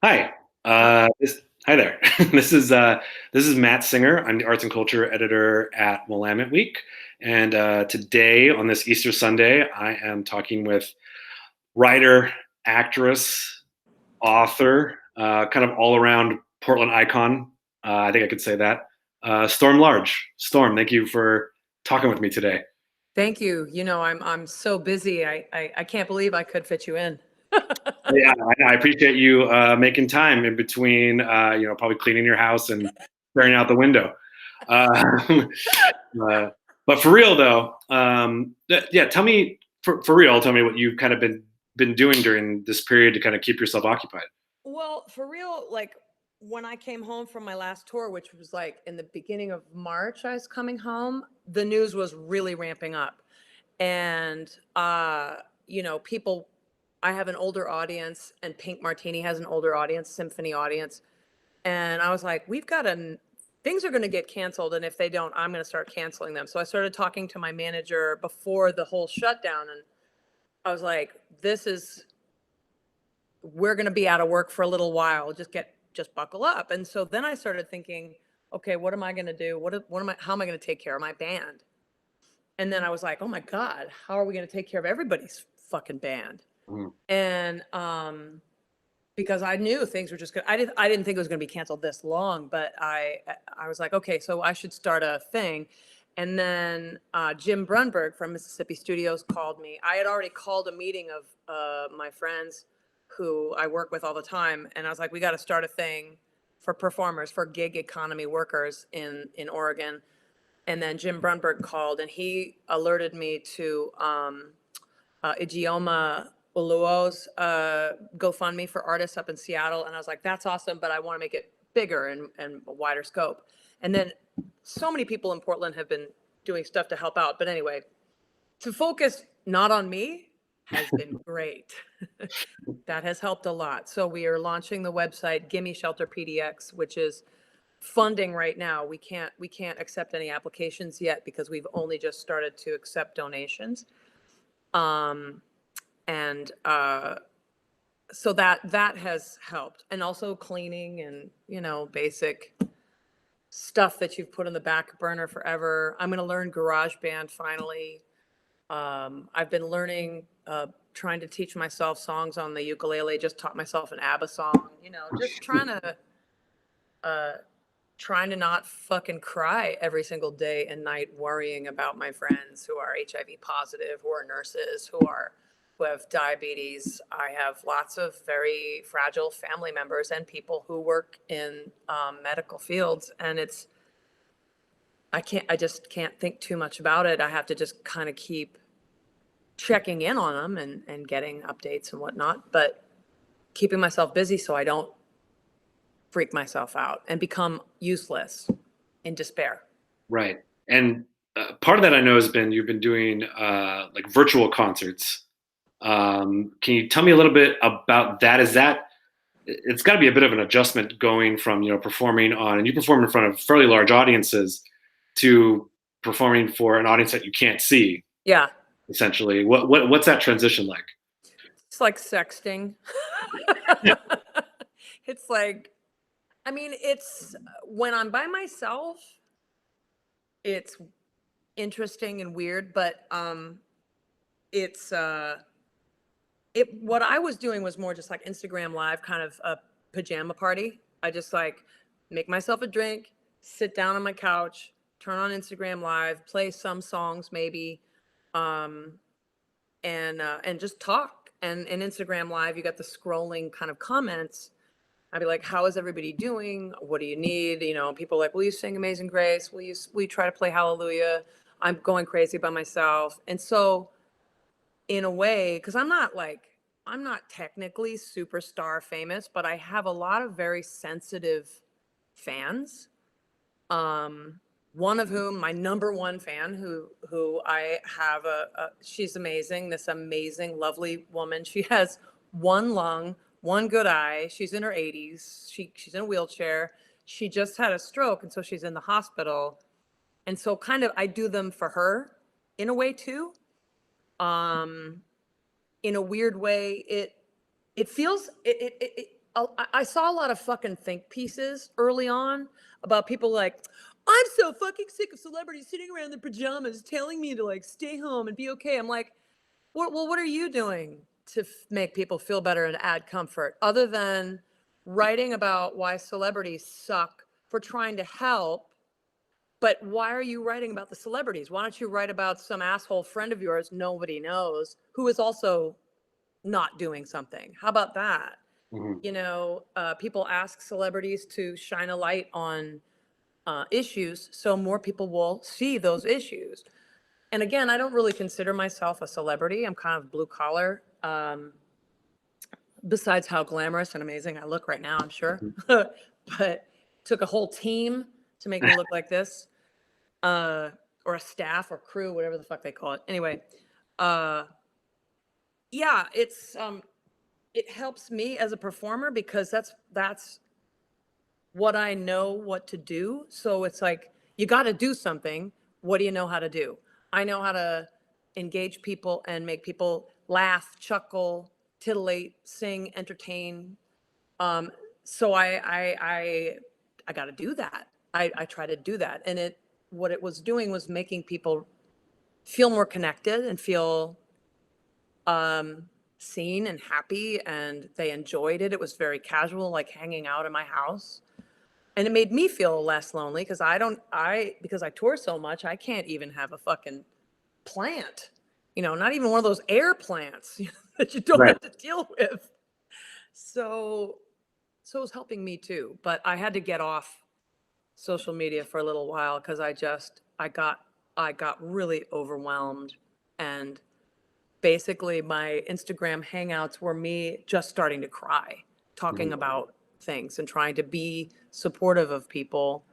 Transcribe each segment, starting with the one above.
Hi. Hi. Hi there. This is Matt Singer. I'm the arts and culture editor at Willamette Week, and today on this Easter Sunday, I am talking with writer, actress, author, kind of all around Portland icon. I think I could say that. Storm Large. Storm, thank you for talking with me today. Thank you. I'm so busy. I can't believe I could fit you in. Yeah, I appreciate you making time in between, probably cleaning your house and staring out the window. Uh, uh, but for real though, yeah, tell me for real. Tell me what you've kind of been doing during this period to kind of keep yourself occupied. Well, for real, like when I came home from my last tour, which was like in the beginning of March, I was coming home, the news was really ramping up. And people, I have an older audience and Pink Martini has an older audience, symphony audience. And I was like, things are going to get canceled. And if they don't, I'm going to start canceling them. So I started talking to my manager before the whole shutdown. And I was like, we're going to be out of work for a little while. Just buckle up. And so then I started thinking, okay, what am I going to do? How am I going to take care of my band? And then I was like, oh my God, how are we going to take care of everybody's fucking band? Mhm. And, because I knew things were just good. I didn't think it was going to be canceled this long, but I was like, okay, so I should start a thing. And then Jim Brunberg from Mississippi Studios called me. I had already called a meeting of my friends who I work with all the time, and I was like, we got to start a thing for performers, for gig economy workers in Oregon. And then Jim Brunberg called, and he alerted me to Ijeoma Oluo's GoFundMe for artists up in Seattle. And I was like, that's awesome, but I want to make it bigger and a wider scope. And then so many people in Portland have been doing stuff to help out. But anyway, to focus not on me has been great. That has helped a lot. So we are launching the website Gimme Shelter PDX, which is funding right now. We can't accept any applications yet because we've only just started to accept donations. Um, and so that has helped, and also cleaning and basic stuff that you've put on the back burner forever. I'm going to learn GarageBand finally. I've been learning, trying to teach myself songs on the ukulele. Just taught myself an ABBA song. Just uh, trying to not fucking cry every single day and night worrying about my friends who are HIV positive, who are nurses, who have diabetes. I have lots of very fragile family members and people who work in medical fields, and I just can't think too much about it. I have to just kind of keep checking in on them and getting updates and whatnot, but keeping myself busy so I don't freak myself out and become useless in despair. Right. And part of that I know has been you've been doing like virtual concerts. Can you tell me a little bit about that? Is that it's got to be a bit of an adjustment going from performing on and you perform in front of fairly large audiences to performing for an audience that you can't see Yeah, essentially. What's that transition like? it's like sexting. It's like, I mean, it's when I'm by myself, it's interesting and weird, but it's what I was doing was more just like Instagram live, kind of a pajama party. I just like make myself a drink, sit down on my couch, turn on Instagram live, play some songs maybe, um, and just talk. And in Instagram live, you got the scrolling kind of comments. I'd be like, how is everybody doing? What do you need? People are like, will you sing Amazing Grace? Will you try to play Hallelujah? I'm going crazy by myself. And so in a way, because I'm not technically superstar famous, but I have a lot of very sensitive fans. Um, One of whom, my number one fan, who I have she's amazing, this amazing, lovely woman. She has one lung, one good eye. She's in her 80s. She's in a wheelchair. She just had a stroke, and so she's in the hospital. And so kind of I do them for her in a way too. Um, in a weird way, it feels I saw a lot of fucking think pieces early on about people like, I'm so fucking sick of celebrities sitting around in their pajamas telling me to like stay home and be okay. I'm like, what are you doing to make people feel better and add comfort other than writing about why celebrities suck for trying to help? But why are you writing about the celebrities? Why don't you write about some asshole friend of yours nobody knows who is also not doing something? How about that? Mhm. People ask celebrities to shine a light on issues so more people will see those issues. And again, I don't really consider myself a celebrity. I'm kind of blue collar. Besides how glamorous and amazing I look right now, I'm sure. But took a whole team to make me look like this, or a staff or crew, whatever the fuck they call it. Anyway, uh, yeah, it helps me as a performer because that's what I know what to do. So it's like, you got to do something. What do you know how to do? I know how to engage people and make people laugh, chuckle, titillate, sing, entertain. Um, so I got to do that. I try to do that. And what it was doing was making people feel more connected and feel seen and happy, and they enjoyed it. It was very casual, like hanging out in my house. And it made me feel less lonely because because I tour so much, I can't even have a fucking plant, not even one of those air plants that you don't Right. have to deal with. So, so it was helping me too. But I had to get off social media for a little while because I got really overwhelmed, and basically my Instagram hangouts were me just starting to cry, talking Mhm. about things and trying to be supportive of people,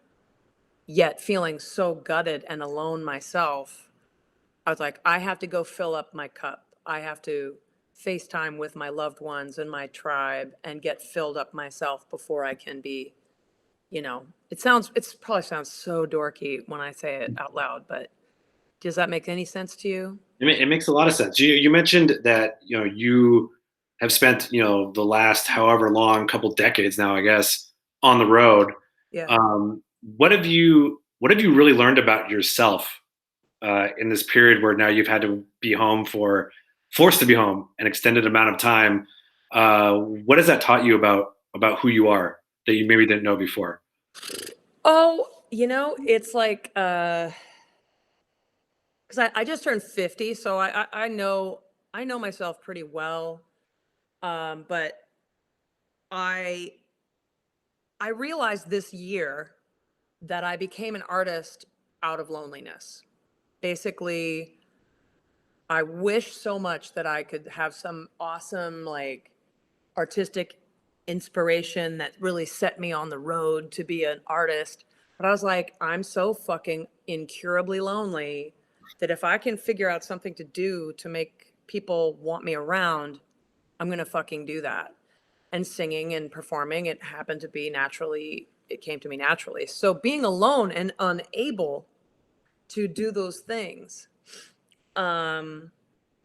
yet feeling so gutted and alone myself. I was like, I have to go fill up my cup. I have to FaceTime with my loved ones and my tribe and get filled up myself before I can be, it probably sounds so dorky when I say it out loud, but does that make any sense to you? It makes a lot of sense. You mentioned that you have spent the last however long couple decades now, I guess, on the road. Yeah. What have you really learned about yourself in this period where now you've had to be home forced to be home an extended amount of time? What has that taught you about who you are that you maybe didn't know before? Oh, it's like, because I just turned 50, so I know myself pretty well. But I I realized this year that I became an artist out of loneliness. Basically, I wish so much that I could have some awesome like artistic inspiration that really set me on the road to be an artist. But I was like, I'm so fucking incurably lonely that if I can figure out something to do to make people want me around, I'm going to fucking do that. And singing and performing, it came to me naturally. So being alone and unable to do those things, um,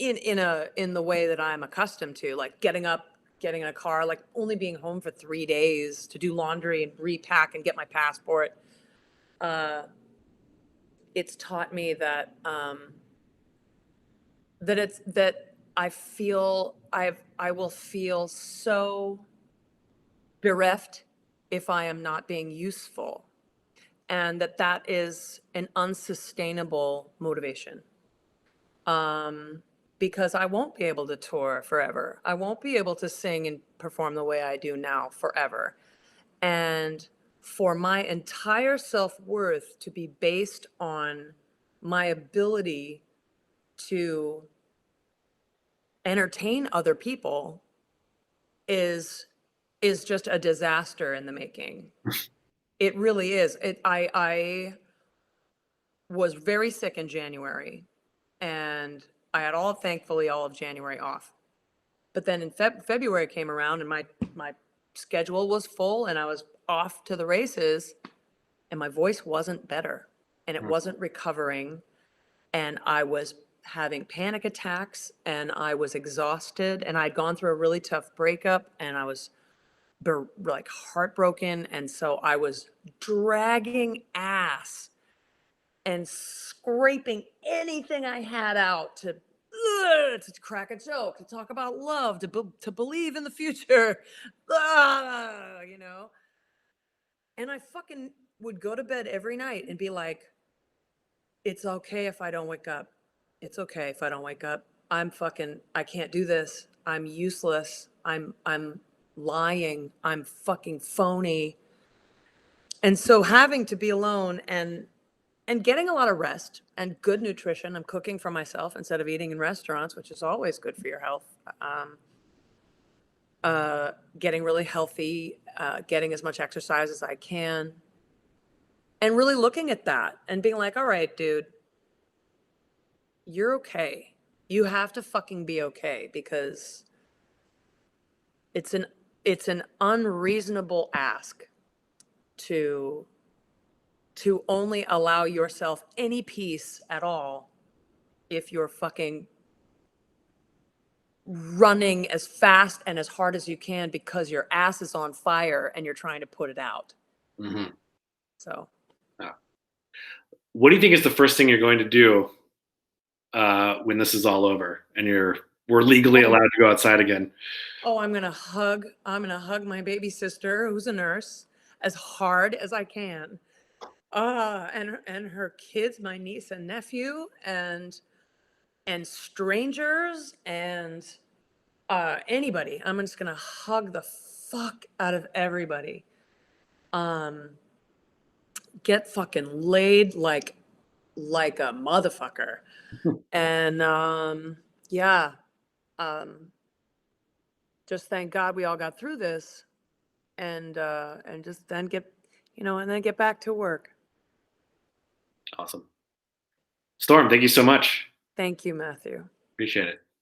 in the way that I'm accustomed to, like getting up, getting in a car, like only being home for 3 days to do laundry and repack and get my passport. Uh, it's taught me that I will feel so bereft if I am not being useful, and that is an unsustainable motivation. Um, because I won't be able to tour forever. I won't be able to sing and perform the way I do now forever. And for my entire self-worth to be based on my ability to entertain other people is is just a disaster in the making. It really is. I was very sick in January, and I had thankfully all of January off. But then in February came around, and my schedule was full and I was off to the races, and my voice wasn't better and it wasn't recovering, and I was having panic attacks and I was exhausted, and I'd gone through a really tough breakup, and I was like heartbroken. And so I was dragging ass and scraping anything I had out to crack a joke, to talk about love, to believe in the future, you know. And I fucking would go to bed every night and be like, it's okay if I don't wake up. It's okay if I don't wake up. I can't do this. I'm useless. I'm lying. I'm fucking phony. And so having to be alone and getting a lot of rest and good nutrition. I'm cooking for myself instead of eating in restaurants, which is always good for your health. Getting really healthy, getting as much exercise as I can, and really looking at that and being like, all right, dude, you're okay. You have to fucking be okay, because it's an unreasonable ask to only allow yourself any peace at all if you're fucking running as fast and as hard as you can because your ass is on fire and you're trying to put it out. Mm-hmm. So, What do you think is the first thing you're going to do when this is all over and we're legally allowed to go outside again? oh, I'm gonna hug my baby sister, who's a nurse, as hard as I can. And her kids, my niece and nephew, and strangers, and anybody. I'm just gonna hug the fuck out of everybody. Get fucking laid like a motherfucker. And yeah, um, just thank God we all got through this, and just then get back to work. Awesome. Storm, thank you so much. Thank you, Matthew. Appreciate it.